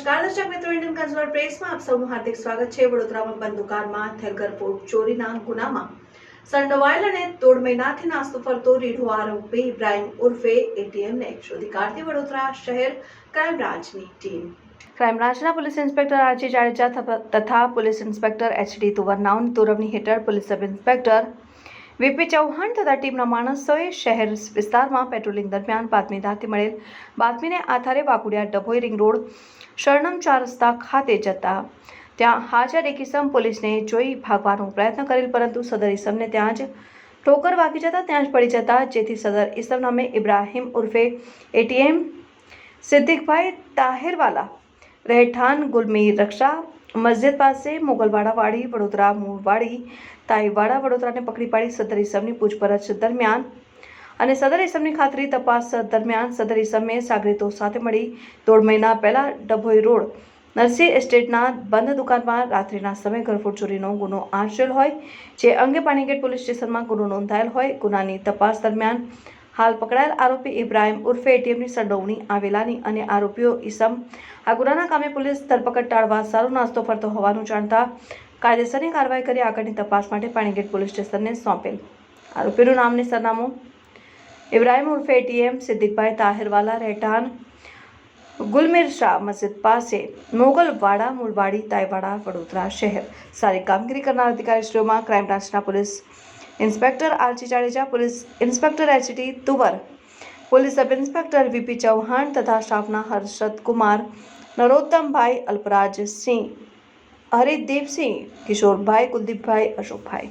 નમસ્કાર દર્શક મિત્રો, ઇન્ડિયન કન્ઝ્યુમર પ્રેસમાં આપ સૌનું હાર્દિક સ્વાગત છે। વડોદરામાં બંધ દુકાનમાં થયેલ ગરફોડ ચોરીના ગુનામાં સંડોવાયેલ અને 1.5 મહિનાથી નાસ્તો ફરતો રીઢો આરોપી ઇબ્રાહિમ ઉર્ફે એટીએમને શોધી કાઢતી વડોદરા શહેર ક્રાઇમ બ્રાન્ચની ટીમ। ક્રાઇમ બ્રાન્ચના પોલીસ ઇન્સ્પેક્ટર આરજી જાડેજા તથા પોલીસ ઇન્સ્પેક્ટર એચડી તુવરનાઓની દોરવણી હેઠળ police sub inspector VP Chauhan તથા ટીમના માણસોએ શહેર વિસ્તારમાં પેટ્રોલિંગ દરમિયાન બાતમીદારથી મળેલ બાતમીને આધારે વાકુડિયા ડભોઈ રિંગ રોડ શરણમ 4 રસ્તા ખાતે જતા ત્યાં હાજર એક ઇસમ પોલીસને જોઈ ભાગવાનો પ્રયત્ન કરેલ, પરંતુ સદર ઇસમને ત્યાં જ ઠોકર વાગી જતા ત્યાં જ પડી જતા, જેથી સદર ઇસમ નામે ઇબ્રાહિમ ઉર્ફે એટીએમ સિદ્દીકભાઈ તાહેરવાલા રહેઠાણ ગુલમીર રક્ષા મસ્જિદ પાસે મોગલવાડા વાડી વડોદરા મૂળવાડી તાઈવાડા વડોદરાને પકડી પાડી સદર ઇસમની પૂછપરછ દરમિયાન અને સદર ઇસમની ખાતરી તપાસ દરમિયાન સદર ઇસમે સાગરીતો સાથે મળી 1.5 મહિના પહેલા ડભોઈ રોડ નરસિંહ એસ્ટેટના બંધ દુકાનમાં રાત્રિના સમયે ગરફોડ ચોરીનો ગુનો આચરેલ હોય, જે અંગે પાણીગેટ પોલીસ સ્ટેશનમાં ગુનો નોંધાયેલ હોય। ગુનાની તપાસ દરમિયાન હાલ પકડાયેલ આરોપી ઇબ્રાહિમ ઉર્ફે એટીએમની સંડોવણી આવેલાની અને આરોપીઓ ઇસમ આ ગુનાના કામે પોલીસ ધરપકડ ટાળવા સારો નાસ્તો ફરતો હોવાનું જાણતા કાયદેસરની કાર્યવાહી કરી આગળની તપાસ માટે પાણીગેટ પોલીસ સ્ટેશનને સોંપેલ। આરોપીનું નામ અને સરનામું ઇબ્રાહિમ ઉર્ફે એટીએમ સિદ્દીકભાઈ તાહેરવાલા રહેઠાણ ગુલમીર શાહ મસ્જિદ પાસે મોગલવાડા મૂળવાડી તાઈવાડા વડોદરા શહેર। સારી કામગીરી કરનાર અધિકારીશ્રીઓમાં ક્રાઇમ બ્રાન્ચના police inspector RG Jadeja, police inspector HD Tuvar, police sub inspector VP Chauhan તથા સ્ટાફના હર્ષદ કુમાર, નરોત્તમભાઈ, અલ્પરાજસિંહ, હરિદીપસિંહ, કિશોરભાઈ, કુલદીપભાઈ, અશોકભાઈ।